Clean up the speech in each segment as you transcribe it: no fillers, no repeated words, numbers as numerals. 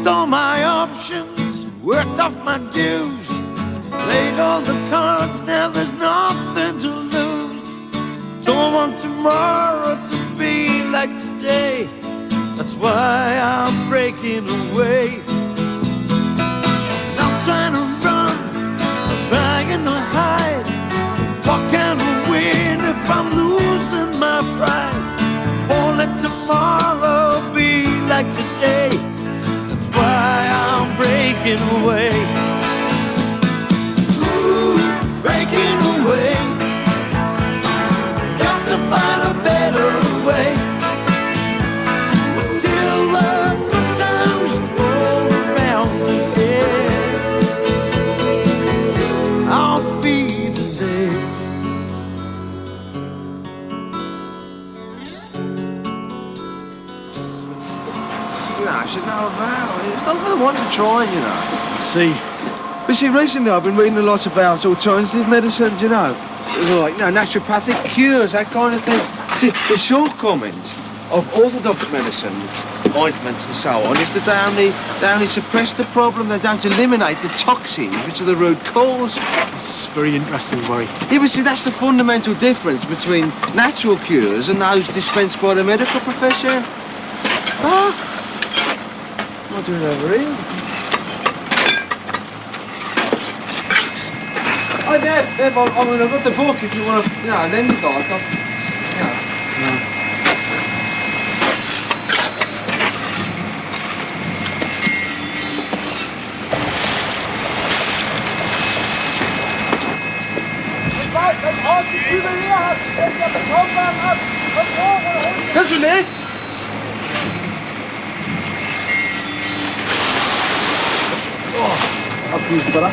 Used all my options, worked off my dues, played all the cards, now there's nothing to lose. Don't want tomorrow to be like today, that's why I'm breaking away. I'm trying to run, I'm trying to hide. What can I win if I'm losing my pride? Won't let tomorrow be like today, that's why I'm breaking away. Ooh, breaking away. Got to find a better way. Till the good times roll around again, I'll be the day. You know, I should know about it. It's not for the one to try, you know. See. But see, recently I've been reading a lot about alternative medicine, you know. Like, you know, naturopathic cures, that kind of thing. See, the shortcomings of orthodox medicine, ointments and so on, is that they only suppress the problem, they don't eliminate the toxins, which are the root cause. It's very interesting, Murray. Yeah, but see, that's the fundamental difference between natural cures and those dispensed by the medical profession. Ah, what do we over here? Oh, Nev, I've got the book if you want to, you know, lend it back. You know. Kas du nicht? Oh, abgeht, oder?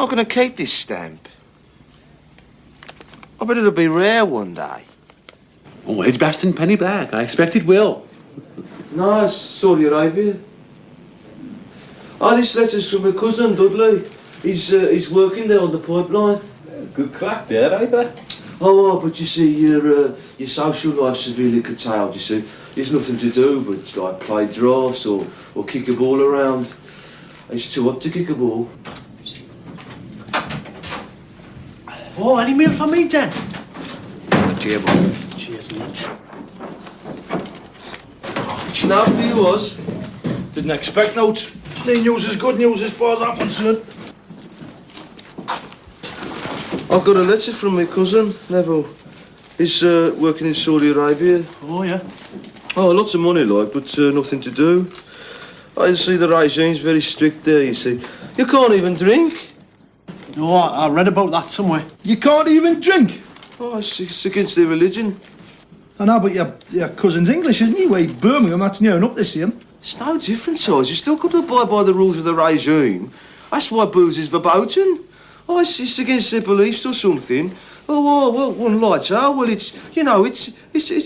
I'm going to keep this stamp. I bet it'll be rare one day. Oh, it's best in penny black. I expect it will. No, it's Saudi Arabia. Oh, this letter's from my cousin, Dudley. He's working there on the pipeline. Good crack there, I bet. Oh, but you see, your social life's severely curtailed, you see. There's nothing to do but, like, play drafts or kick a ball around. It's too hot to kick a ball. Oh, any meal for me, then? Cheers, boy. Cheers, mate. Now for you was. Didn't expect notes. No news is good news as far as I'm concerned. I've got a letter from my cousin, Neville. He's working in Saudi Arabia. Oh, yeah? Oh, lots of money, like, but nothing to do. I see the regime's very strict there, you see. You can't even drink. No, I read about that somewhere. You can't even drink? Oh, it's against their religion. I know, but your cousin's English, isn't he? Well, Birmingham, that's near enough the same. It's no different, size. You still got to abide by the rules of the regime. That's why booze is verboten. Oh, it's against their beliefs or something. Oh, well, one lights out. Well, it's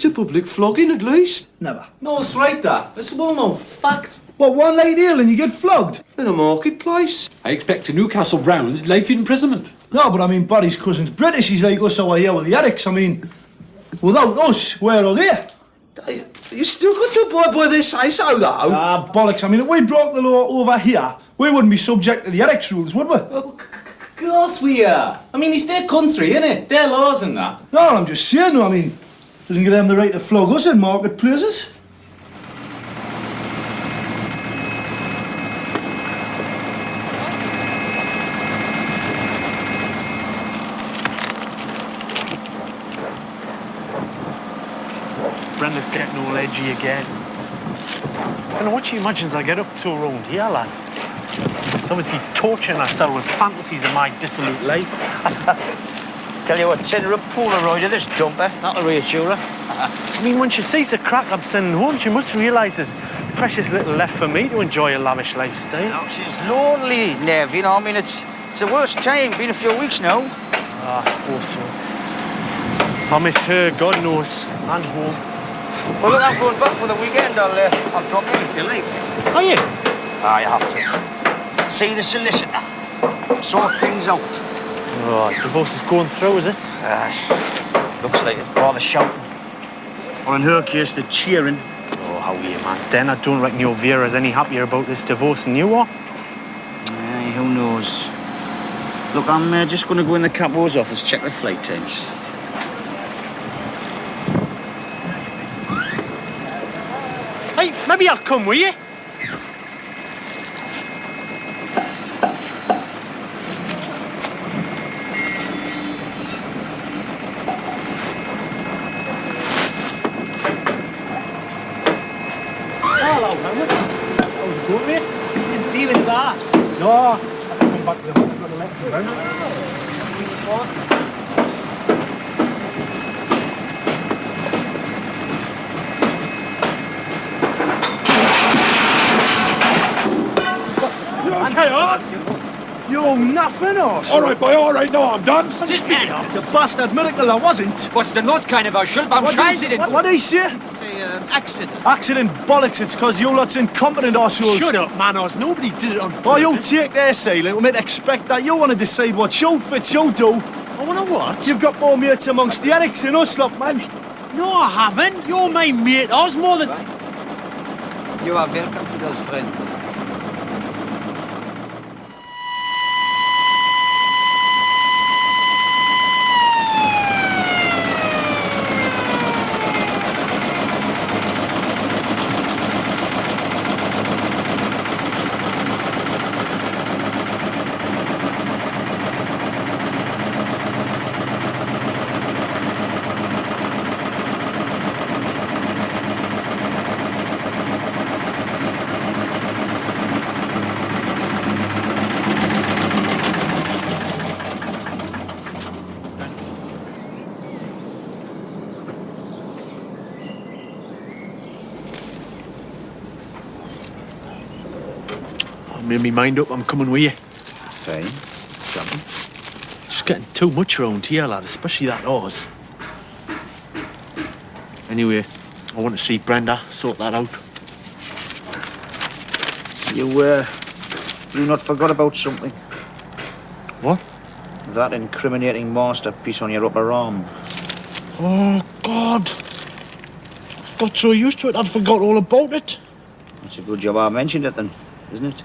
a public flogging, at least. Never. No, it's right, that. It's a well-known fact. What, one late ale and you get flogged? In a marketplace. I expect a Newcastle Browns life imprisonment. No, but I mean, Barry's cousin's British. He's like us over here with the Eric's. I mean, without us, where are they? You still got to abide by their say-so, though. Ah, bollocks. I mean, if we broke the law over here, we wouldn't be subject to the Eric's rules, would we? Well, of course we are. I mean, it's their country, innit? Their laws and that. No, I'm just saying, I mean, doesn't give them the right to flog us in marketplaces. Brenda's getting all edgy again. I don't know what she imagines I get up to around here, lad. She's obviously torturing herself with fantasies of my dissolute life. Tell you what, send her a Polaroid of this dumper. That'll reassure her. I mean, when she sees the crack I'm sending home, she must realise there's precious little left for me to enjoy a lavish lifestyle. No, she's lonely, Nev, you know. I mean, it's the worst time. Been a few weeks now. Oh, I suppose so. I miss her, God knows, and home. Well, look, I'm going back for the weekend. I'll drop in if you like. Are you? I have to. See the solicitor. Sort things out. Oh, divorce is going through, is it? Looks like it's rather shouting. Or in her case, the cheering. Oh, how are you, man? Den, I don't reckon your Vera's any happier about this divorce than you are. Aye, who knows? Look, I'm just going to go in the capo's office, check the flight times. Hey, maybe I'll come with you. Hello, Helmut. How's it going, mate? Didn't see you in the bar. No, I've come back to the house. I've got a letter from Brenda. Chaos! You're nothing, us. All right, boy, all right, no, I'm done. Just be up. It's a bastard miracle I wasn't. Was denn los, keine Schuld beim Scheiße? What did he say? Accident. Accident bollocks, it's because you lot's incompetent arseholes. Shut up, Manos. Nobody did it on purpose. Oh, you take their sailing. We might expect that. You want to decide what show fits you do. I want to what? You've got more mates amongst the addicts than us, lot, man. No, I haven't. You're my mate. I was more than... You are welcome to those friends. I made me mind up. I'm coming with you. Fine. Something. Just getting too much round here, lad, especially that horse. Anyway, I want to see Brenda, sort that out. You not forgot about something. What? That incriminating masterpiece on your upper arm. Oh, God. Got so used to it, I'd forgot all about it. It's a good job I mentioned it then, isn't it?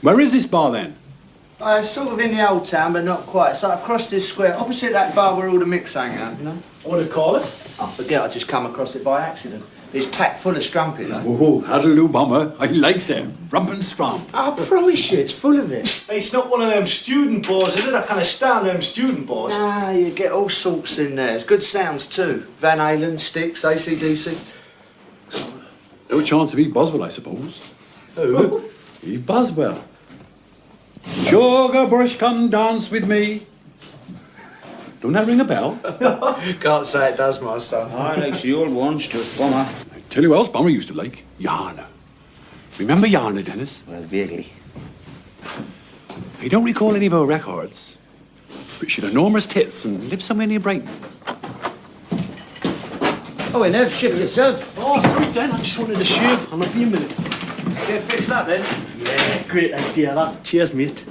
Where is this bar then? Sort of in the old town, but not quite. It's like across this square, opposite that bar where all the mix hang out, you know? What do you call it? I forget, I just come across it by accident. It's packed full of strumpet, though. Oh, that'll do, bomber. I like them. Rump and strum. I promise you, it's full of it. Hey, it's not one of them student bars, is it? I kind of stand them student bars. Nah, you get all sorts in there. It's good sounds, too. Van Halen, Styx, AC/DC. No chance of Eve Boswell, I suppose. Who? Eve Boswell. Sugar bush, come dance with me. Don't that ring a bell? Can't say it does, my son. I like the old ones, just bomber. I tell you who else Bomber used to like. Yana. Remember Yana, Dennis? Well, vaguely. I don't recall any of her records. But she had enormous tits and lived somewhere near Brighton. Oh, and Nev, shift yourself. Oh, sorry, Dan. I just wanted to shave. I'll be a minute. Get fixed up, then? Yeah, great idea, that. Cheers, mate.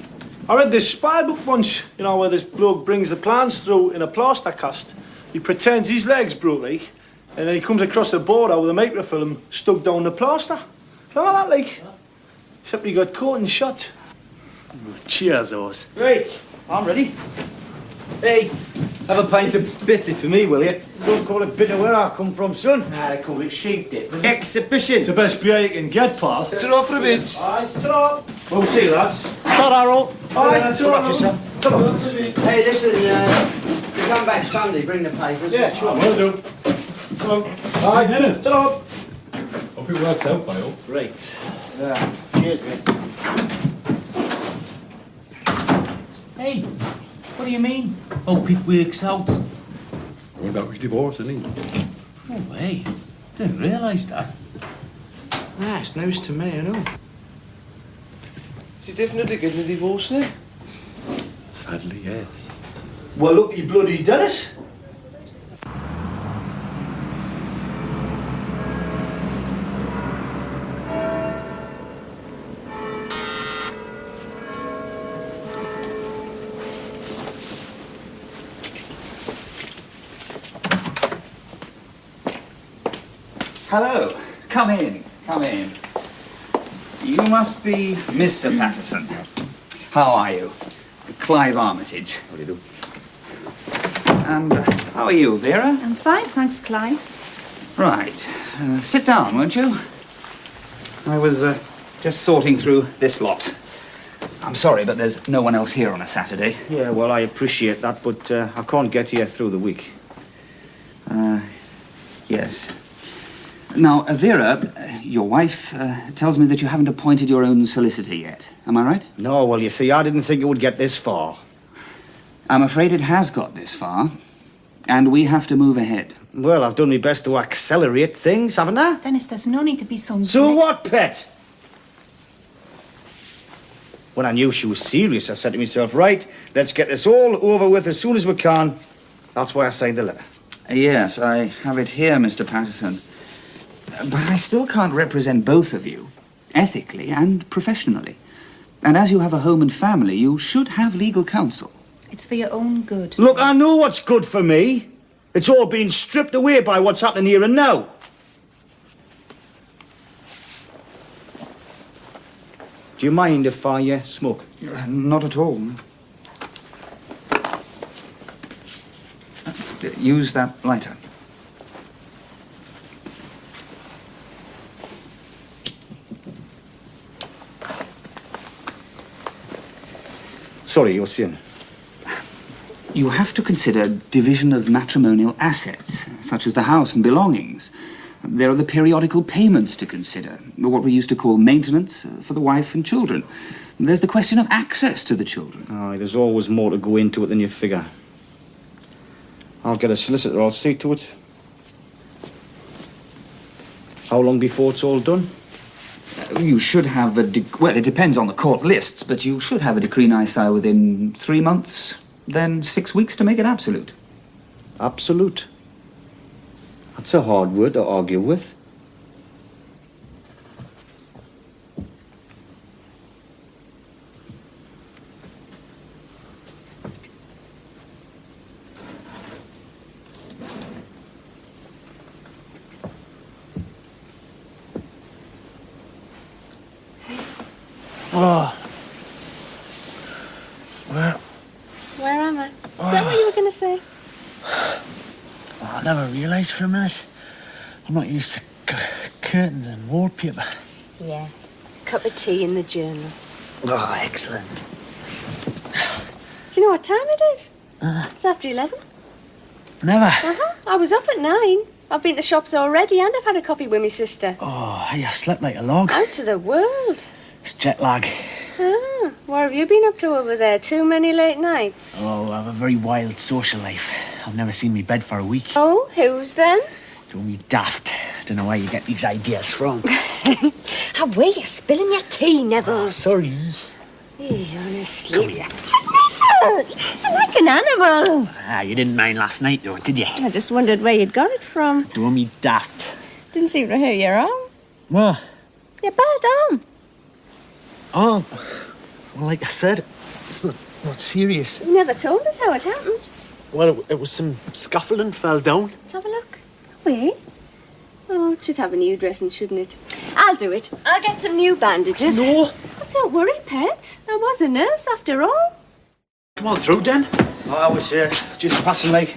I read this spy book once, you know, where this bloke brings the plans through in a plaster cast. He pretends his leg's broke, like, and then he comes across the border with a microfilm stuck down the plaster. You know that, like? Except he got caught and shot. Cheers, Oz. Right, I'm ready. Hey, have a pint of bitter for me, will you? Don't call it bitter where I come from, son. Nah, they call it sheep dip. Exhibition. It's the best beer you can get, pal. Ta-ra for a bit. Alright, ta-ra. We'll see you, lads. Ta-ra, Ro. Alright, Ta-ra. ta-ra. Hey, listen, you come back Sunday, bring the papers. Yeah, sure. Will do. Come on. Alright, Dennis. Ta-ra. Hope it works out, Bio. Right. Yeah. Cheers, mate. Hey, what do you mean? Hope it works out. Going about his divorce, isn't he? No way. Didn't realise that. Ah, it's news to me, I know. Is he definitely getting a divorce now? Sadly, yes. Well, look, you bloody Dennis. Hello. Come in. Come in. You must be Mr. Patterson. How are you? Clive Armitage. How do you do? And how are you, Vera? I'm fine, thanks, Clive. Right. Sit down, won't you? I was just sorting through this lot. I'm sorry, but there's no one else here on a Saturday. Yeah, well, I appreciate that, but I can't get here through the week. Yes. Now, Vera, your wife, tells me that you haven't appointed your own solicitor yet. Am I right? No, well, you see, I didn't think it would get this far. I'm afraid it has got this far, and we have to move ahead. Well, I've done my best to accelerate things, haven't I? Dennis, there's no need to be so... So what, pet? When I knew she was serious, I said to myself, right, let's get this all over with as soon as we can. That's why I signed the letter. Yes, I have it here, Mr. Patterson. But I still can't represent both of you, ethically and professionally. And as you have a home and family, you should have legal counsel. It's for your own good. Look, I know what's good for me. It's all been stripped away by what's happening here and now. Do you mind if I smoke? Not at all. Use that lighter. Sorry, you're saying? You have to consider division of matrimonial assets, such as the house and belongings. There are the periodical payments to consider, what we used to call maintenance for the wife and children. There's the question of access to the children. Aye, there's always more to go into it than you figure. I'll get a solicitor, I'll see to it. How long before it's all done? You should have well, it depends on the court lists, but you should have a decree nisi within 3 months, then 6 weeks to make it absolute. Absolute. That's a hard word to argue with. Oh. Where am I? Is that what you were going to say? Oh, I never realised for a minute. I'm not used to curtains and wallpaper. Yeah. Cup of tea in the journal. Oh, excellent. Do you know what time it is? It's after 11. Never. Uh-huh. I was up at 9. I've been to shops already and I've had a coffee with my sister. Oh, hey, I slept like a log. Out to the world. It's jet lag. Ah, what have you been up to over there? Too many late nights? Oh, I have a very wild social life. I've never seen me bed for a week. Oh, who's then? Don't be daft. Don't know where you get these ideas from. How were you spilling your tea, Neville? Oh, sorry. Honestly. Come here. Neville! You're like an animal. Ah, you didn't mind last night, though, did you? I just wondered where you'd got it from. Don't be daft. Didn't seem to hurt your arm. What? Your bad arm. Oh, well, like I said, it's not serious. You never told us how it happened. Well, it was some scaffolding fell down. Let's have a look. Wait. Oh, it should have a new dressing, shouldn't it? I'll do it. I'll get some new bandages. No. But don't worry, pet. I was a nurse after all. Come on through, Den. Oh, I was just passing, like.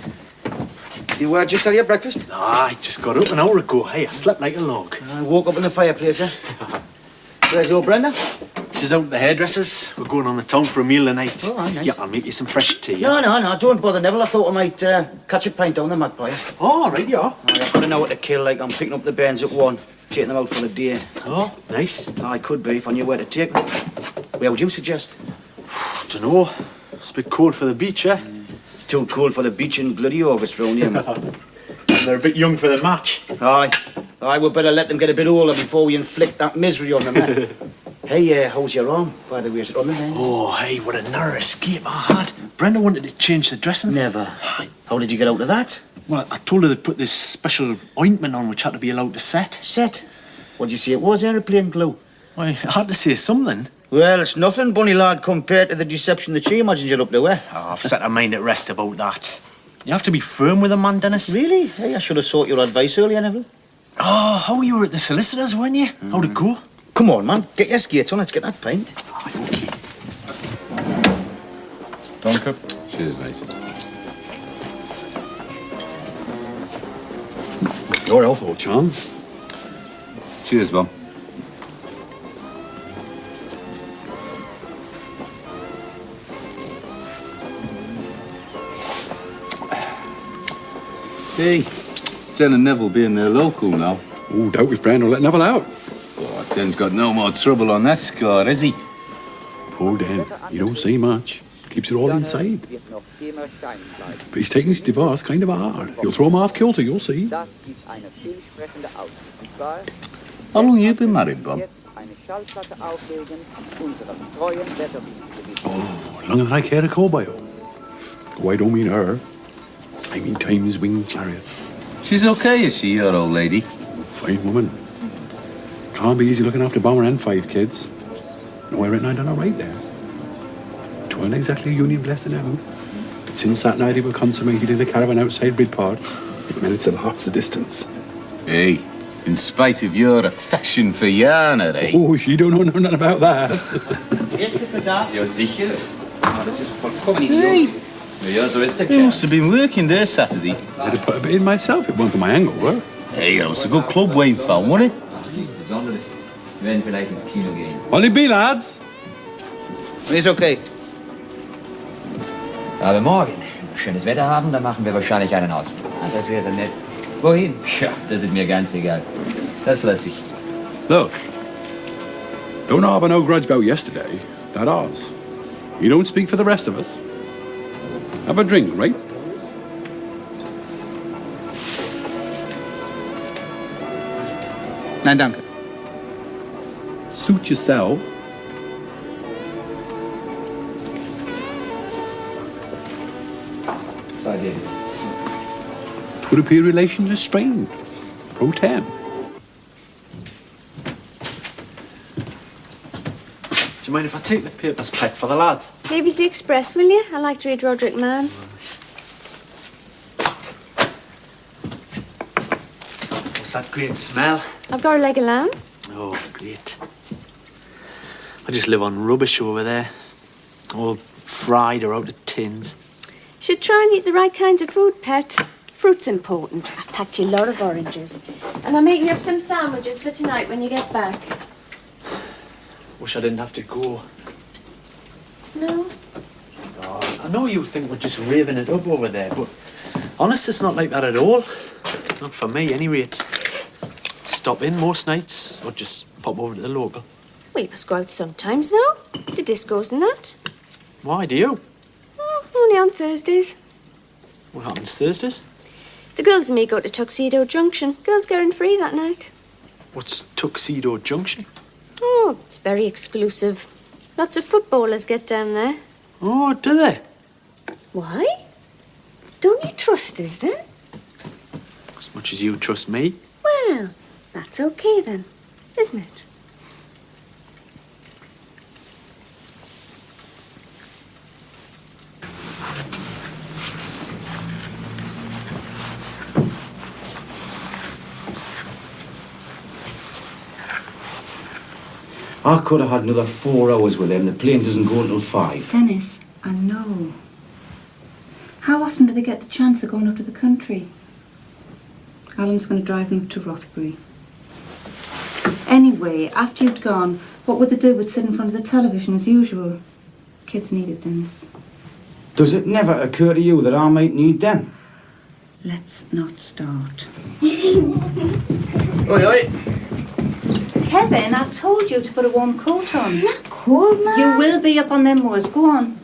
You just had your breakfast? Ah, I just got up an hour ago. Hey, I slept like a log. I woke up in the fireplace, Where's old Brenda? She's out at the hairdressers. We're going on the town for a meal tonight. Oh, nice. Yeah, I'll make you some fresh tea. Yeah? No, don't bother, Neville. I thought I might catch a pint down the Magpie. Oh, right, yeah. I've got an hour to kill, like I'm picking up the bairns at 1, taking them out for the day. Oh, nice. I could be if I knew where to take them. Where would you suggest? Dunno. It's a bit cold for the beach, eh? It's too cold for the beach in bloody August round here, man. They're a bit young for the match. Aye. I would better let them get a bit older before we inflict that misery on them, eh? Hey, how's your arm, by the way? Is it on the mend? Oh, hey, what a narrow escape I had. Brenda wanted to change the dressing. Never. How did you get out of that? Well, I told her they'd put this special ointment on which had to be allowed to set. Set? What did you say it was? Aeroplane glue? Well, I had to say something. Well, it's nothing, bunny lad, compared to the deception that she imagines you're up to, eh? Oh, I've set her mind at rest about that. You have to be firm with a man, Dennis. Really? Hey, I should have sought your advice earlier, Neville. Oh, how you were at the solicitor's, weren't you? How'd it go? Come on, man. Get your skates on. Let's get that pint. Okay. Danke. Cheers, mate. Your health, old chum. Cheers, Bob. Hey, Den and Neville being their local now. Oh, doubt if Brenda will let Neville out. Oh, Den's got no more trouble on that score, has he? Poor Den. He don't say much. Keeps it all inside. But he's taking his divorce kind of hard. He'll throw him half kilter, you'll see. How long you been married, Bob? Oh, longer than I care to call by her. Oh, I don't mean her. I mean Time's winged chariot. She's okay, is she, your old lady? Fine woman. Can't be easy looking after Bomber and 5 kids. No, I reckon I done all right there. 'Tweren't exactly a union blessing out. But since that night it was consummated in a caravan outside Bridport, it managed to last the distance. Hey, in spite of your affection for Jana, eh? Oh, she don't know nothing about that. Ja, sicher. Aber das ist vollkommen Hey! idiotisch. Ja, so ist der You Kerl. must have been working there Saturday. I'd have put a bit in myself if it weren't for my hangover. Hey, it was a good club Wayne found, wasn't it? Nichts Besonderes. Wir werden vielleicht ins Kino gehen. Only be, lads. Ist okay. Aber morgen, wenn wir schönes Wetter haben, dann machen wir wahrscheinlich einen Ausflug. Ah, das wäre nett. Wohin? Tja, das ist mir ganz egal. Das lasse ich. Look, don't harbour no grudge about yesterday. That ours. You don't speak for the rest of us. Have a drink, right? Nein, danke. Suit yourself. Sei dir. It would appear relations are strained. Pro tem. Do you mind if I take the papers, Pet, for the lads? Maybe the Express, will you? I like to read Roderick Mann. What's that great smell? I've got a leg of lamb. Oh, great. I just live on rubbish over there. All fried or out of tins. Should try and eat the right kinds of food, Pet. Fruit's important. I've packed you a lot of oranges. And I'm making up some sandwiches for tonight when you get back. Wish I didn't have to go. No? Oh, I know you think we're just raving it up over there, but honest, it's not like that at all. Not for me, any rate. Stop in most nights, or just pop over to the local. Well, you must go out sometimes, though. To discos and that. Why do you? Oh, only on Thursdays. What happens Thursdays? The girls and me go to Tuxedo Junction. Girls going free that night. What's Tuxedo Junction? Oh, it's very exclusive. Lots of footballers get down there. Oh, do they? Why? Don't you trust us, then? As much as you trust me. Well, that's okay, then, isn't it? I could have had another 4 hours with him. The plane doesn't go until 5. Dennis, I know. How often do they get the chance of going up to the country? Alan's going to drive them up to Rothbury. Anyway, after you'd gone, what would they do but sit in front of the television as usual? Kids need it, Dennis. Does it never occur to you that I might need them? Let's not start. Oi, oi. Kevin, I told you to put a warm coat on. Not cold, Mum. You will be up on them moors. Go on.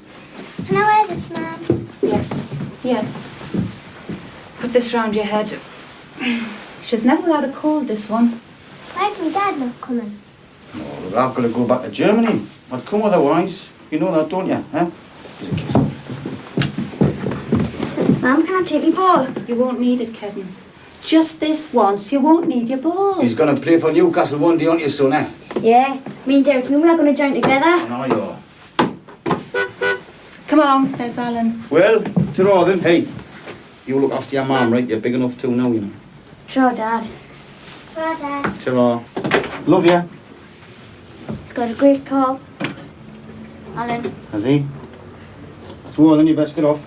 Can I wear this, Mum? Yes. Here. Put this round your head. She's never had a cold, this one. Why's my dad not coming? Oh, look, I've got to go back to Germany. I'd come otherwise. You know that, don't you? Huh? Mum, can I take my ball? You won't need it, Kevin. Just this once, you won't need your ball. He's going to play for Newcastle one day, aren't you, son, eh? Yeah, me and Derek Neville are going to join together. I know you are. Come on, there's Alan. Well, ta-ra then. Hey, you look after your mum, right? You're big enough to now, you know. Sure, Dad. Sure, Dad. Ta-ra. Love ya. He's got a great call. Alan. Has he? Ta-ra then, you best get off.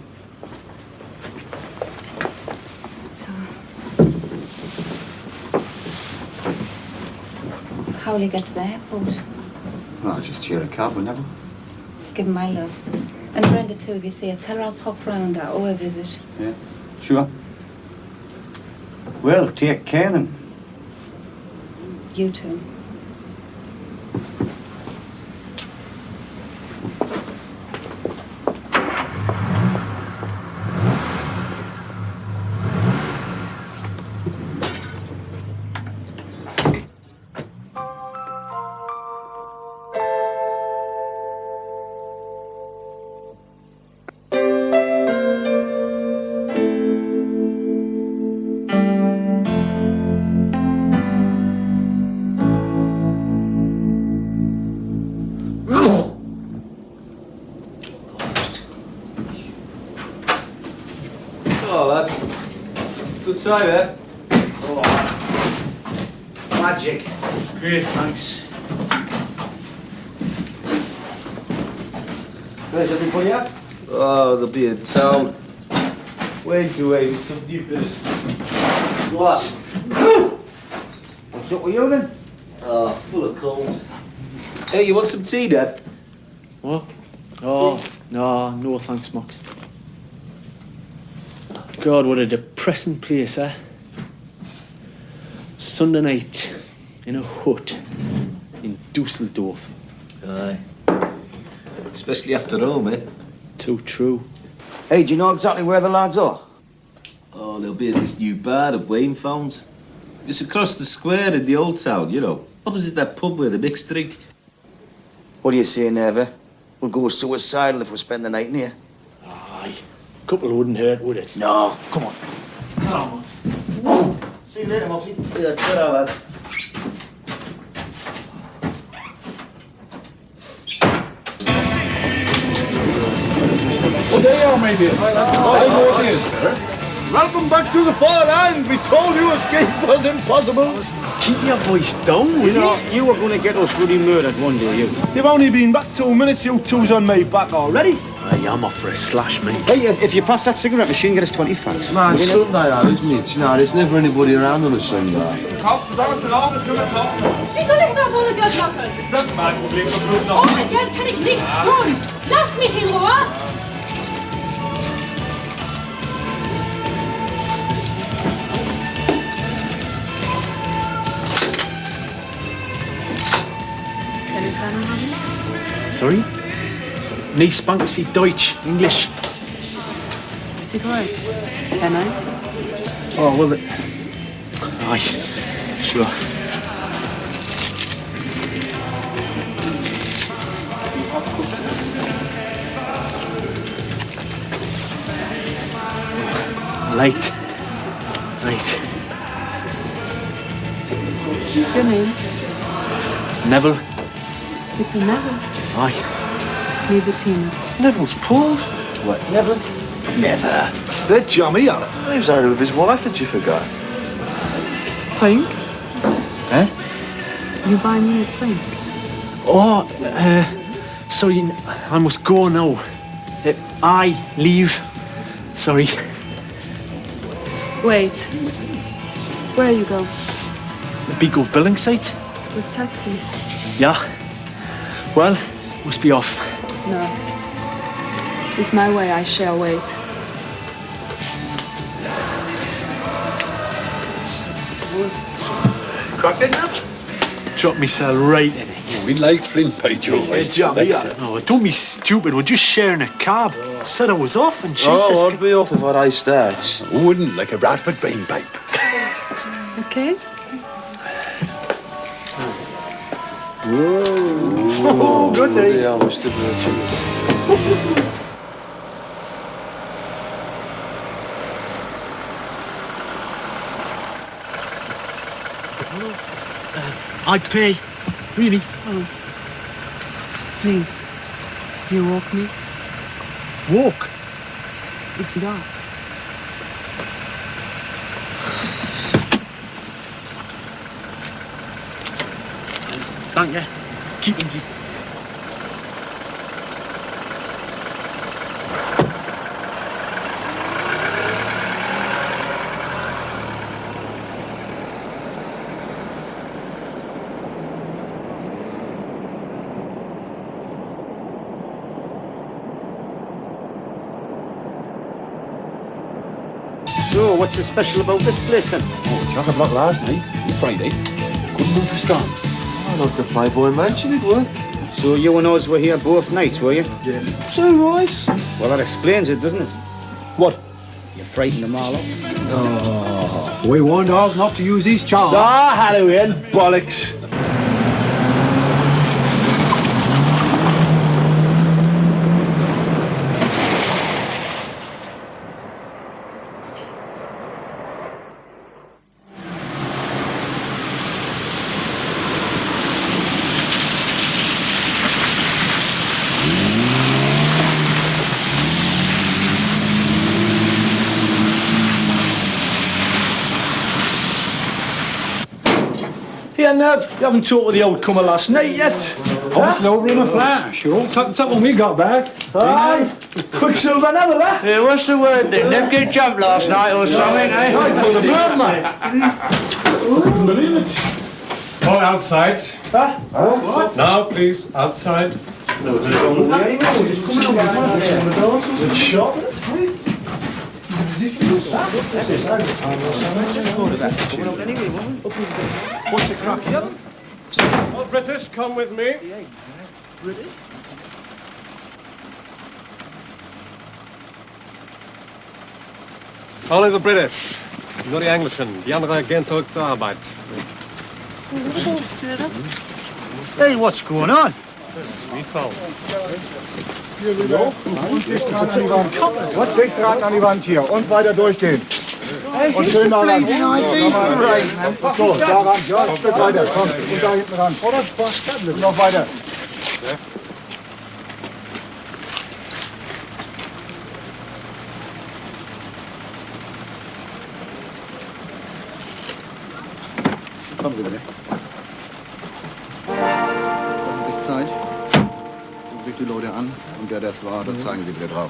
How will you get to the airport? Oh, I'll just cheer a cab, will never. Give him my love. And Brenda too, if you see her. Tell her I'll pop round at our visit. Yeah, sure. Well, take care then. You too. Side there. Oh, magic. Great, thanks. Where's everybody at? Oh, they'll be in town. Wait away with some new bit of glass. What's up with you then? Oh, full of cold. Hey, you want some tea, Dad? What? Oh, no thanks, Mox. God, what a depressing place, eh? Sunday night in a hut in Dusseldorf. Aye. Especially after home, eh? Too true. Hey, do you know exactly where the lads are? Oh, they'll be at this new bar that Wayne found. It's across the square in the old town, you know. Opposite that pub where the mixed drink. What do you say, Neva? We'll go suicidal if we spend the night in here. Aye. A couple wouldn't hurt, would it? No, come on. Ta-ra, Mox. See you later, Moxie. Yeah, ta-ra, lad. Well, there you are, my dear. Welcome back to the far end. We told you escape was impossible. Keep your voice down, will You know, you were going to get us bloody murdered one day, you. You've only been back 2 minutes. You two's on my back already. Aye, I'm off for a slash, mate. Hey, if you pass that cigarette machine, get us 20 francs. Man, Sunday, that, isn't it? You know, there's never anybody around on a Sunday. Wie soll ich das ohne Geld machen? Ist das mein Problem? Ohne Geld kann ich nichts tun. Lass mich in Ruhe. Kann ich keiner haben? Sorry? Nee, spank sie Deutsch, English. Cigarette. Can I? Oh, well, aye, sure. Right. Your name? Neville. Bitte Neville. Aye. Me Bettina. Neville's pulled. What, Neville? Never. They're jummy, Alan. He was out with his wife, had you forgot? Drink? Eh? You buy me a drink. Oh, sorry, I must go now. I leave. Sorry. Wait. Where you go? The big old building site? With taxi? Yeah. Well, must be off. No. It's my way, I shall wait. Cracked it now? Drop myself right in it. We like Flint pie, Joe. Oh, don't be stupid. We're just sharing a cab. Said I was off and Jesus. Oh, I'd be off if I'd iced that. Who wouldn't like a rat with drain pipe? Okay. Oh, good day. Ja, Mr. Birch. I'd pay. Really. Oh. Please. You walk me? Walk? It's dark. Danke. Keep easy. So, what's so special about this place then? Oh, chock-a-block last night, on Friday. Couldn't move for storms. Oh, like the Playboy Mansion, it were. So you and us were here both nights, were you? Yeah. So right. Well, that explains it, doesn't it? What? You frightened them all off. Oh, we warned us not to use these charms. Ah, Halloween, bollocks. Yeah, Nev, you haven't talked with the old comer last night yet. Obviously over in a flash. You're all tucked up when we got back. Aye. Quicksilver Neville, eh? Yeah, what's the word then? Never get jumped last night or something, eh? I pulled a bird, mate. Couldn't believe it. All outside. Huh? What? Now, please, outside. No, it's just coming over. It's sharp, isn't it? What's the crack here? All British, come with me. British? Only the British. Nur die Englischen. Die anderen gehen zurück zur Arbeit. Hey, what's going on? Und dicht dran an die Wand hier und weiter durchgehen. Und schön da ran. So, da ran, ja, ein Stück weiter, komm, und da hinten ran. Und noch weiter. Kommen Sie bitte. Zeit. Guckt sich die Leute an und wer das war, dann zeigen Sie bitte drauf.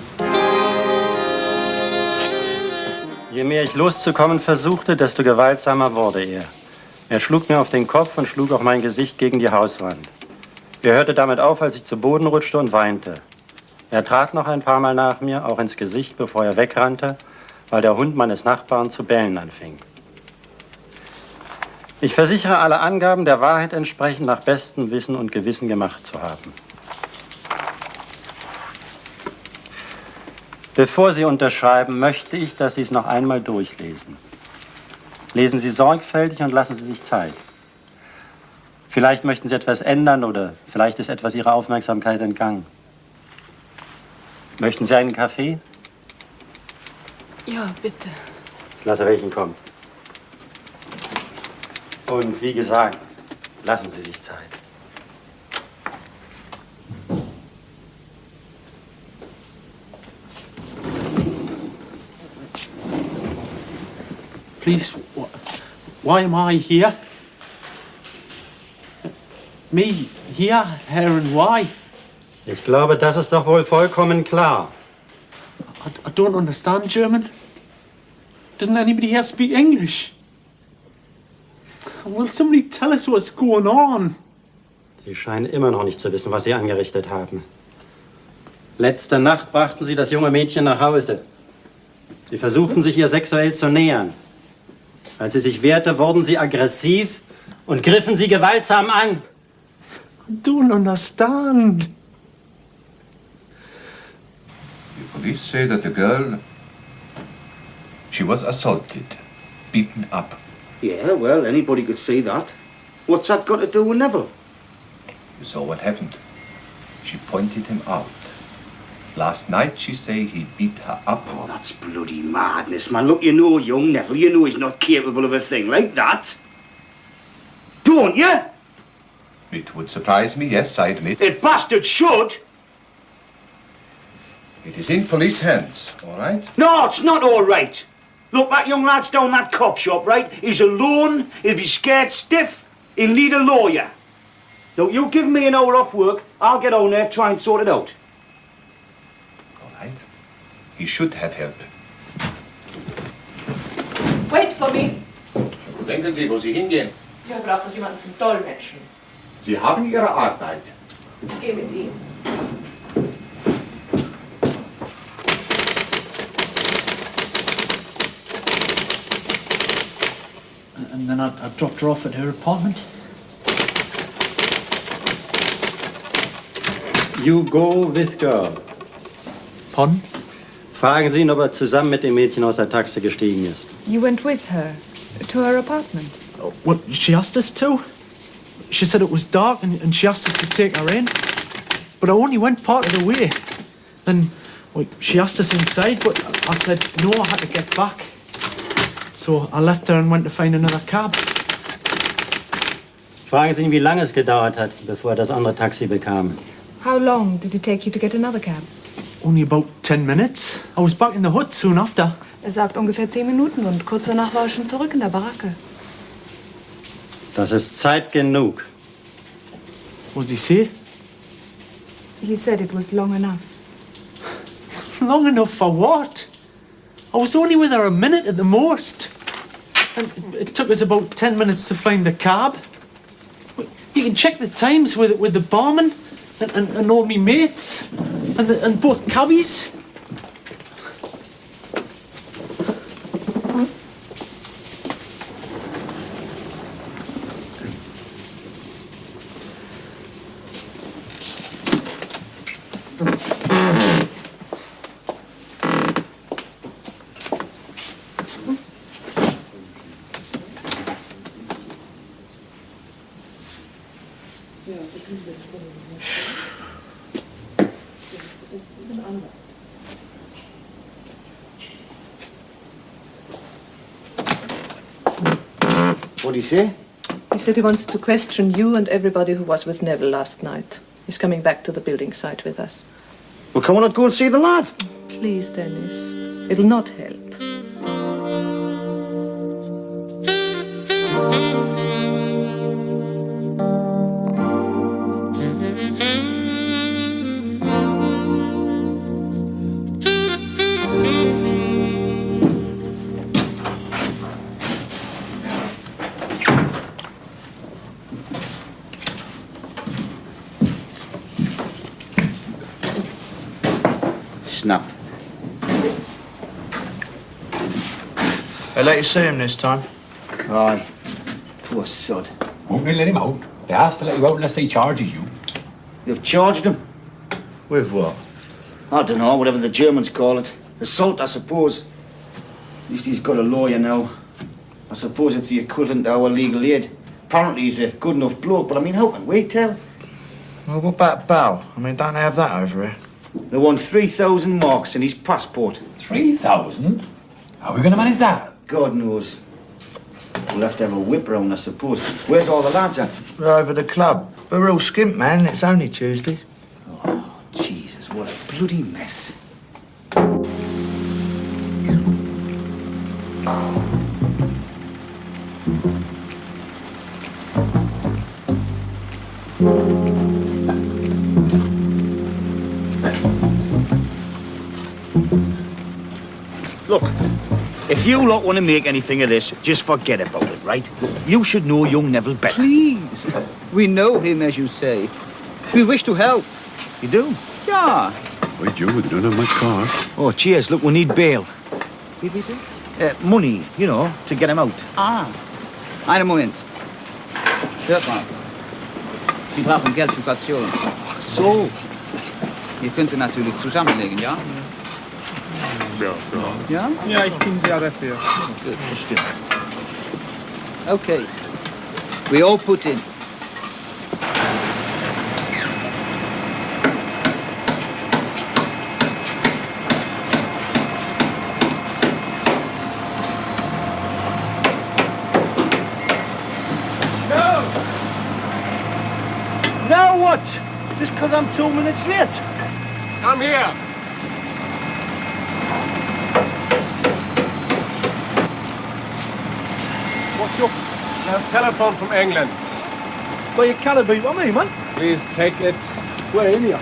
Je mehr ich loszukommen versuchte, desto gewaltsamer wurde er. Er schlug mir auf den Kopf und schlug auch mein Gesicht gegen die Hauswand. Er hörte damit auf, als ich zu Boden rutschte und weinte. Er trat noch ein paar Mal nach mir, auch ins Gesicht, bevor er wegrannte, weil der Hund meines Nachbarn zu bellen anfing. Ich versichere, alle Angaben der Wahrheit entsprechend nach bestem Wissen und Gewissen gemacht zu haben. Bevor Sie unterschreiben, möchte ich, dass Sie es noch einmal durchlesen. Lesen Sie sorgfältig und lassen Sie sich Zeit. Vielleicht möchten Sie etwas ändern oder vielleicht ist etwas Ihrer Aufmerksamkeit entgangen. Möchten Sie einen Kaffee? Ja, bitte. Ich lasse welchen kommen. Und wie gesagt, lassen Sie sich Zeit. Please, why am I here? Me here, here and why? Ich glaube, das ist doch wohl vollkommen klar. I don't understand German. Doesn't anybody here speak English? Will somebody tell us what's going on? Sie scheinen immer noch nicht zu wissen, was Sie angerichtet haben. Letzte Nacht brachten Sie das junge Mädchen nach Hause. Sie versuchten, sich ihr sexuell zu nähern. Als sie sich wehrte, wurden Sie aggressiv und griffen Sie gewaltsam an. I don't understand. The police say that the girl, she was assaulted, beaten up, Yeah, well, anybody could see that. What's that got to do with Neville? You saw what happened. She pointed him out. Last night she say he beat her up. Oh, that's bloody madness, man. Look, you know young Neville. You know he's not capable of a thing like that. Don't you? It would surprise me, yes, I admit. It bastard should. It is in police hands, all right? No, it's not all right. Look, that young lad's down that cop shop, right? He's alone, he'll be scared stiff, he'll need a lawyer. Look, you give me an hour off work, I'll get on there, try and sort it out. All right. He should have help. Wait for me. Wo denken Sie, wo Sie hingehen? Wir brauchen jemanden zum Dolmetschen. Sie haben Ihre Arbeit. Geh mit ihm. And then I dropped her off at her apartment. You go with girl. Pardon? Fragen Sie ihn, ob zusammen mit dem Mädchen aus der Taxi gestiegen ist. You went with her to her apartment? Well, she asked us to. She said it was dark and she asked us to take her in. But I only went part of the way. Then she asked us inside, but I said no, I had to get back. So I left her and went to find another cab. Fragen Sie ihn, wie lange es gedauert hat, bevor er das andere Taxi bekam. How long did it take you to get another cab? Only about 10 minutes. I was back in the hut soon after. Sagt ungefähr 10 Minuten und kurz danach war schon zurück in der Baracke. Das ist Zeit genug. What did he say? He said it was long enough. Long enough for what? I was only with her a minute at the most. And it took us about 10 minutes to find the cab. You can check the times with the barman and all me mates and both cabbies. What did he say? He said he wants to question you and everybody who was with Neville last night. He's coming back to the building site with us. Well, come on, let's go and see the lad. Please, Dennis. It'll not help. Snap. They let you see him this time? Aye. Poor sod. Won't they let him out? They asked to let you out unless they charges you. You've charged him? With what? I don't know, whatever the Germans call it. Assault, I suppose. At least he's got a lawyer now. I suppose it's the equivalent to our legal aid. Apparently he's a good enough bloke, but I mean, how can we tell? Well, what about bail? I mean, don't they have that over here? They want 3,000 marks in his passport. 3,000? How are we going to manage that? God knows. We'll have to have a whip round, I suppose. Where's all the lads at? We're over the club. We're real skimp, man. It's only Tuesday. Oh, Jesus, what a bloody mess. Look, if you lot want to make anything of this, just forget about it, right? You should know young Neville better. Please. We know him, as you say. We wish to help. You do? Yeah. We do. They don't have much car. Oh, cheers. Look, we need bail. Wie bitte? Money, you know, to get him out. Ah. Einen Moment. Hört mal. Sie brauchen Geld für Kaution. Ach so. Ihr könnt natürlich zusammenlegen, ja? Ja, Ja? Ja, ich bin sehr dafür. Gut, bestimmt. Okay. We all put in. Now what? Just because I'm 2 minutes late? Come here. What's up? A telephone from England. Well, you can't be with me, man. Please take it. We're in here.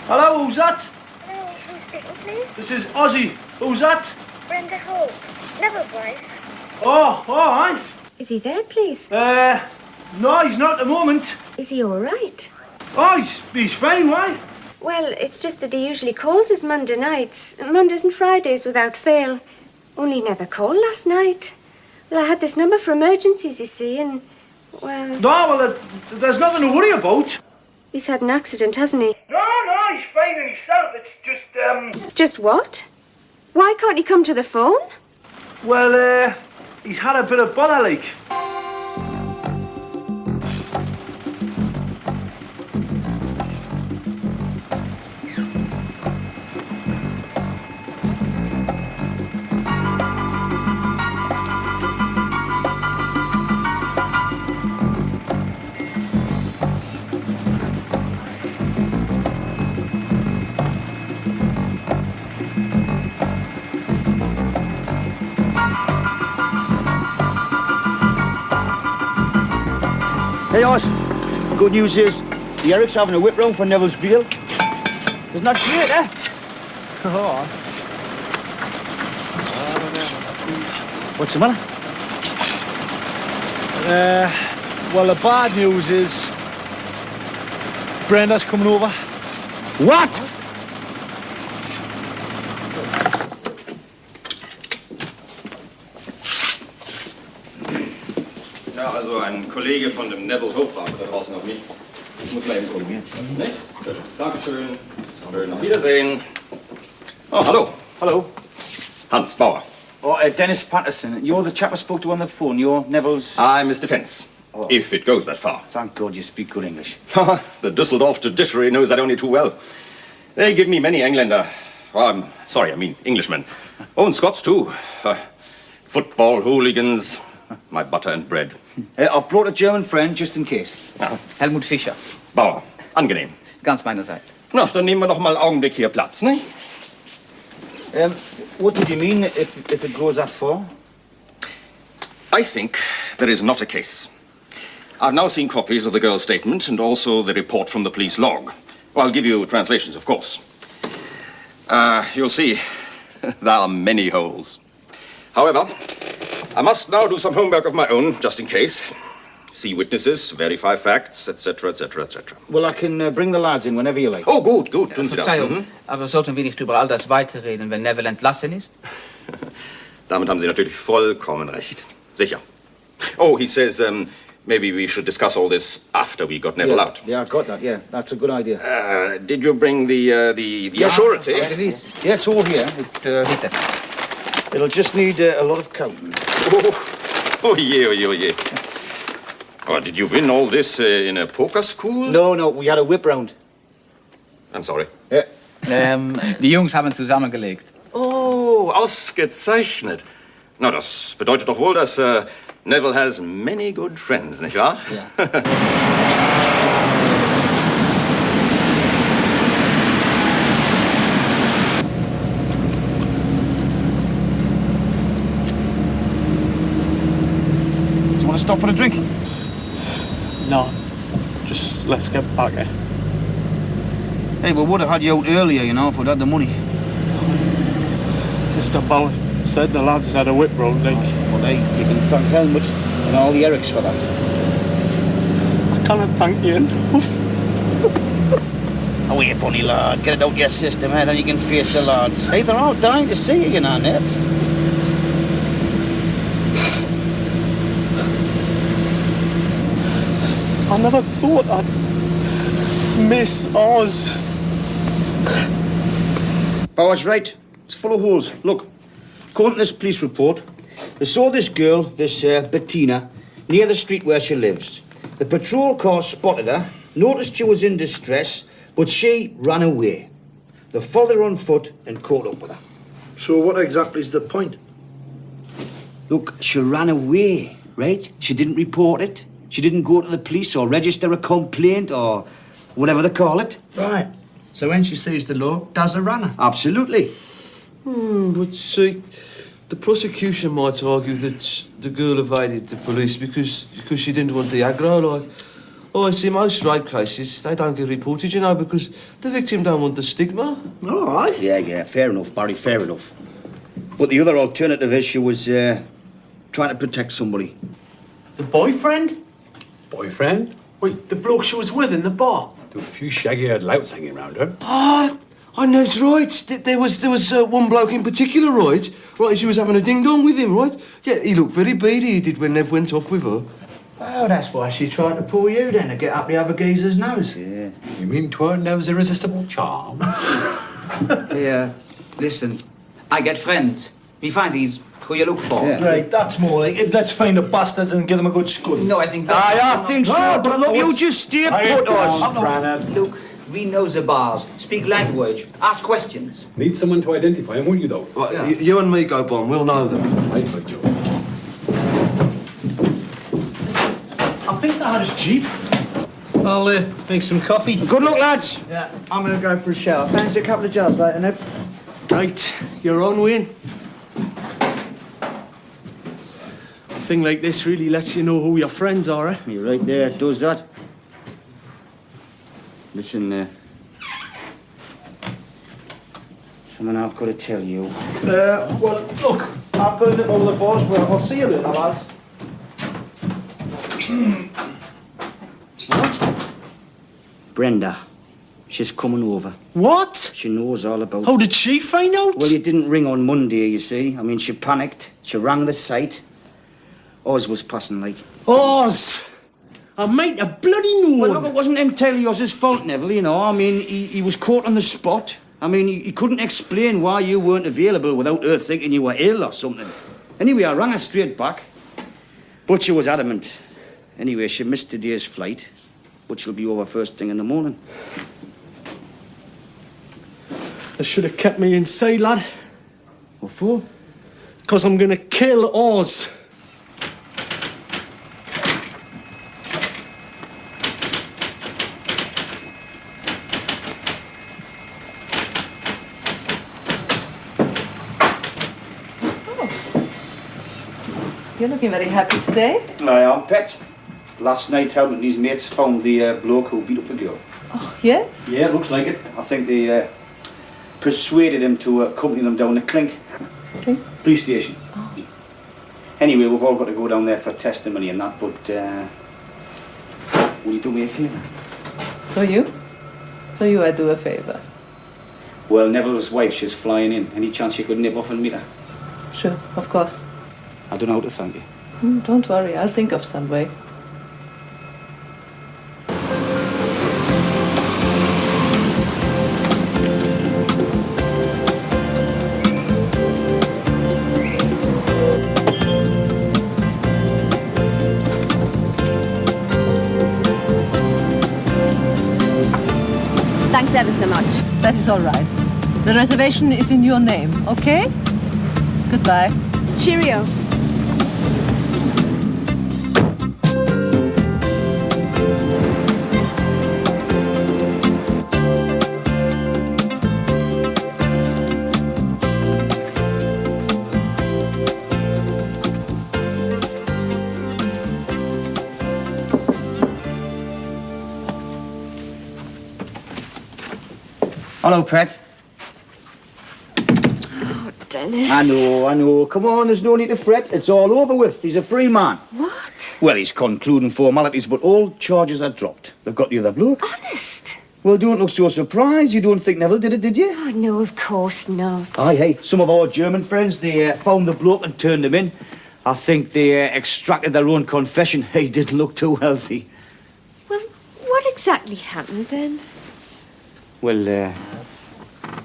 Hello, who's that? Hello, who's speaking, please? This is Ozzy. Who's that? Brenda Hope. Neville's wife. Oh, hi. Is he there, please? No, he's not at the moment. Is he all right? Oh, he's fine, why? Well, it's just that he usually calls us Monday nights, Mondays and Fridays without fail. Only he never called last night. Well, I had this number for emergencies, you see, and, well... No, well, there's nothing to worry about. He's had an accident, hasn't he? No, he's fine in himself. It's just, It's just what? Why can't he come to the phone? Well, he's had a bit of bother, like. Hey, Oz. Good news is, the Eric's having a whip round for Neville's bail. Isn't that great, eh? Oh. What's the matter? Well, the bad news is Brenda's coming over. What? Ja, also ein Kollege von dem Neville Hope war da draußen auf mich. Ich muss mal eben gucken. Ne? Dankeschön. Schön, auf Wiedersehen. Oh, hallo. Hello. Hans Bauer. Oh, Dennis Patterson. You're the chap I spoke to on the phone. You're Neville's... I'm Mr. Fence. Oh. If it goes that far. Thank God you speak good English. The Düsseldorf judiciary knows that only too well. They give me many Engländer. Oh, I'm sorry, I mean Englishmen. Oh, and Scots too. Football hooligans. My butter and bread. I've brought a German friend just in case. Ja. Helmut Fischer. Bauer, angenehm. Ganz meinerseits. Na, dann nehmen wir noch mal einen Augenblick hier Platz, ne? What did you mean if it goes that far? I think there is not a case. I've now seen copies of the girl's statement and also the report from the police log. Well, I'll give you translations, of course. You'll see, there are many holes. However, I must now do some homework of my own, just in case. See witnesses, verify facts, etc., etc., etc. Well, I can bring the lads in whenever you like. Oh, gut, gut. Tun Sie das. Verzeihung, aber sollten wir nicht über all das weiterreden, wenn Neville entlassen ist? Damit haben Sie natürlich vollkommen recht. Sicher. Oh, he says, maybe we should discuss all this after we got Neville out. Yeah, I got that, yeah. That's a good idea. Did you bring the assurity? Yeah, it's all here. It'll just need a lot of counting. Oh, yeah. Oh, did you win all this in a poker school? No, we had a whip round. I'm sorry. Yeah. Die Jungs haben zusammengelegt. Oh, ausgezeichnet. Na, das bedeutet doch wohl, dass Neville has many good friends, nicht wahr? Ja. Do you want to stop for a drink? No. Just let's get back here. Hey, we would have had you out earlier, you know, if we'd had the money. Mr. Bauer said the lads had a whip round, like. Well, hey, you can thank Helmut and all the Erics for that. I cannot thank you enough. Oh, here, bunny lad. Get it out your system, eh? Then you can face the lads. Hey, they're all dying to see you, you know, Nev. I never thought I'd miss Oz. Power's right. It's full of holes. Look, according to this police report, they saw this girl, this Bettina, near the street where she lives. The patrol car spotted her, noticed she was in distress, but she ran away. They followed her on foot and caught up with her. So what exactly is the point? Look, she ran away, right? She didn't report it. She didn't go to the police or register a complaint or whatever they call it. Right. So when she sees the law, does a runner? Absolutely. But see, the prosecution might argue that the girl evaded the police because she didn't want the aggro, like. Oh, I see most rape cases, they don't get reported, you know, because the victim don't want the stigma. All right. Yeah, fair enough, Barry, fair enough. But the other alternative is she was trying to protect somebody. The boyfriend? Boyfriend? Wait, the bloke she was with in the bar? There were a few shaggy-haired louts hanging around her. Oh, I know it's right. There was one bloke in particular, right? Right, she was having a ding-dong with him, right? Yeah, he looked very beady, he did, when Nev went off with her. Oh, that's why she tried to pull you then, to get up the other geezer's nose. Yeah. You mean twirl Nev's irresistible charm? Hey, listen, I get friends. We find these who you look for. Yeah. Right, that's more like it. Let's find the bastards and give them a good scudding. No, I think I think so, but look, you just stay put us. Look, we know the bars. Speak language. Ask questions. Need someone to identify them, won't you, though? Right, you and me go, Bon, we'll know them. Right, for Joe. I think they had a jeep. I'll make some coffee. Good luck, lads. Yeah, I'm going to go for a shower. Fancy a couple of jars later, Nev? Right, you're on, Wayne. A thing like this really lets you know who your friends are, eh? You're right there, it does that. Listen, something I've got to tell you. Well, look, I've got a nip over the balls. Well, I'll see you later, lad. What? Brenda. She's coming over. What? She knows all about it. How did she find out? Well, you didn't ring on Monday, you see. I mean, she panicked. She rang the site. Oz was passing, like. Oz! I might have bloody known. Well, look, it wasn't entirely Oz's fault, Neville, you know. I mean, he was caught on the spot. I mean, he couldn't explain why you weren't available without her thinking you were ill or something. Anyway, I rang her straight back. But she was adamant. Anyway, she missed today's flight, but she'll be over first thing in the morning. They should have kept me inside, lad. What for? Because I'm going to kill Oz. You're looking very happy today. I am, Pet. Last night, Helmut and his mates found the bloke who beat up the girl. Oh, yes? Yeah, it looks like it. I think they persuaded him to accompany them down the Clink. Clink? Police station. Oh. Anyway, we've all got to go down there for testimony and that, but will you do me a favour? For you? For you, I do a favour. Well, Neville's wife, she's flying in. Any chance you could nip off and meet her? Sure, of course. I don't know how to thank you. Don't worry, I'll think of some way. Thanks ever so much. That is all right. The reservation is in your name, okay? Goodbye. Cheerio. Hello, Pet. Oh, Dennis. I know. Come on, there's no need to fret. It's all over with. He's a free man. What? Well, he's concluding formalities, but all charges are dropped. They've got the other bloke. Honest? Well, don't look so surprised. You don't think Neville did it, did you? Oh, no, of course not. Aye, hey, some of our German friends, they found the bloke and turned him in. I think they extracted their own confession. He didn't look too healthy. Well, what exactly happened then? Well,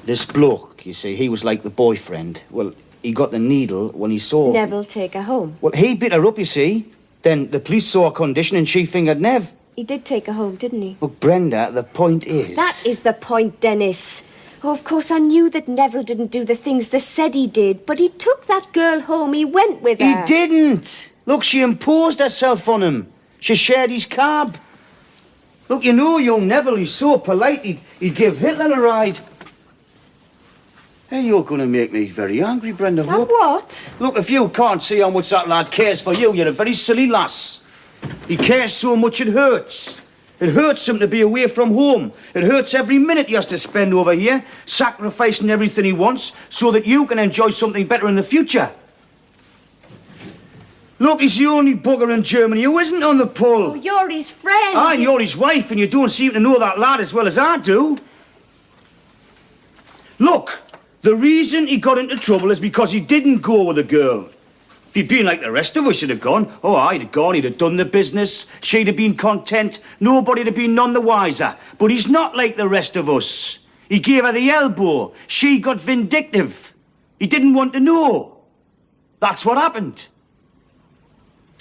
this bloke, you see. He was like the boyfriend. Well, he got the needle when he saw... Neville take her home. Well, he bit her up, you see. Then the police saw her condition and she fingered Nev. He did take her home, didn't he? But Brenda, the point is... That is the point, Dennis. Oh, of course, I knew that Neville didn't do the things they said he did, but he took that girl home. He went with her. He didn't. Look, she imposed herself on him. She shared his cab. Look, you know young Neville, he's so polite, he'd give Hitler a ride. Hey, you're going to make me very angry, Brenda. Now what? Look, if you can't see how much that lad cares for you, you're a very silly lass. He cares so much it hurts. It hurts him to be away from home. It hurts every minute he has to spend over here, sacrificing everything he wants so that you can enjoy something better in the future. Look, he's the only bugger in Germany who isn't on the pull. Oh, you're his friend. Aye, and you're his wife, and you don't seem to know that lad as well as I do. Look, the reason he got into trouble is because he didn't go with a girl. If he'd been like the rest of us, he'd have gone. Oh, I'd have gone, he'd have done the business. She'd have been content. Nobody'd have been none the wiser. But he's not like the rest of us. He gave her the elbow. She got vindictive. He didn't want to know. That's what happened.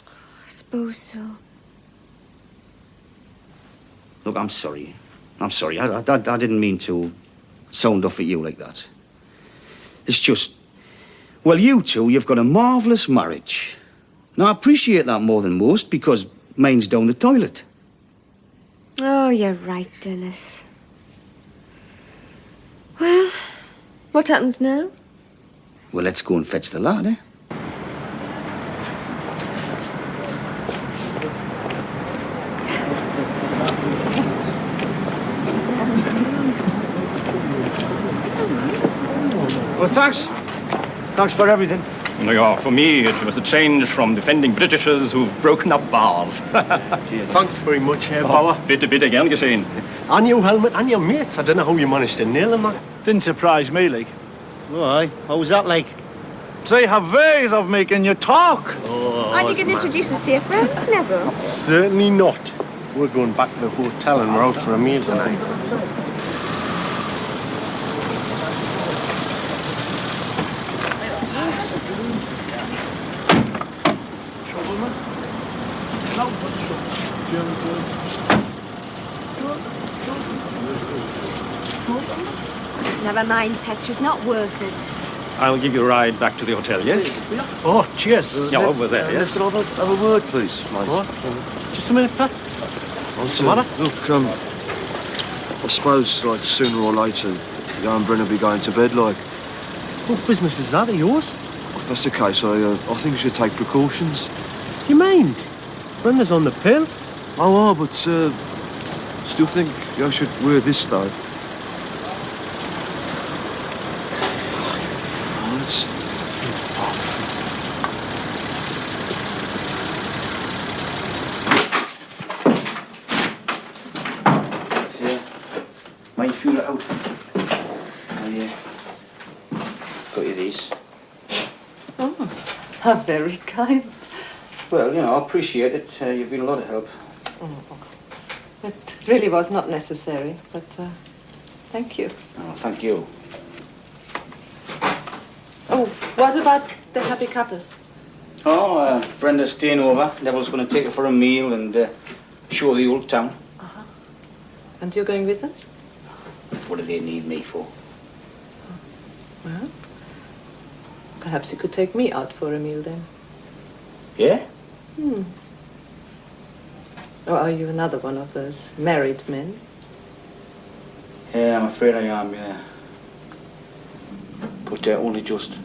I suppose so. Look, I'm sorry. I'm sorry. I didn't mean to sound off at you like that. It's just... Well, you two, you've got a marvellous marriage. Now, I appreciate that more than most, because mine's down the toilet. Oh, you're right, Dennis. Well, what happens now? Well, let's go and fetch the lad, eh? Well, thanks. Thanks for everything. No, yeah, for me, it was a change from defending Britishers who've broken up bars. Thanks very much, Herr Bauer. Bitte, bitte, gern geschehen. And you, Helmut, and your mates. I don't know how you managed to nail them, man. Didn't surprise me, like. Why? How was that like? They have ways of making you talk. Aren't you going to introduce us to your friends, Neville? Certainly not. We're going back to the hotel and we're out for a meal tonight. Never mind, Petch, it's not worth it. I'll give you a ride back to the hotel, yes? Oh, cheers. Yeah, over there, yes? Let's have a word, please, mate. What? Just a minute, Pat. What's the matter? Look, I suppose, like, sooner or later, you and Brenda will be going to bed, like. What business is that of yours? If that's the case, I think you should take precautions. You mind? Brenda's on the pill. Oh, but, still think I should wear this, though. Might feel it out. Got you these. Oh, how very kind. Well, you know, I appreciate it. You've been a lot of help. Oh, it really was not necessary, but thank you. Oh, thank you. Oh, what about the happy couple? Oh, Brenda's staying over. Neville's going to take her for a meal and show the old town. Uh-huh. And you're going with them? What do they need me for? Well, perhaps you could take me out for a meal then. Yeah? Or are you another one of those married men? Yeah, I'm afraid I am, yeah. But only just.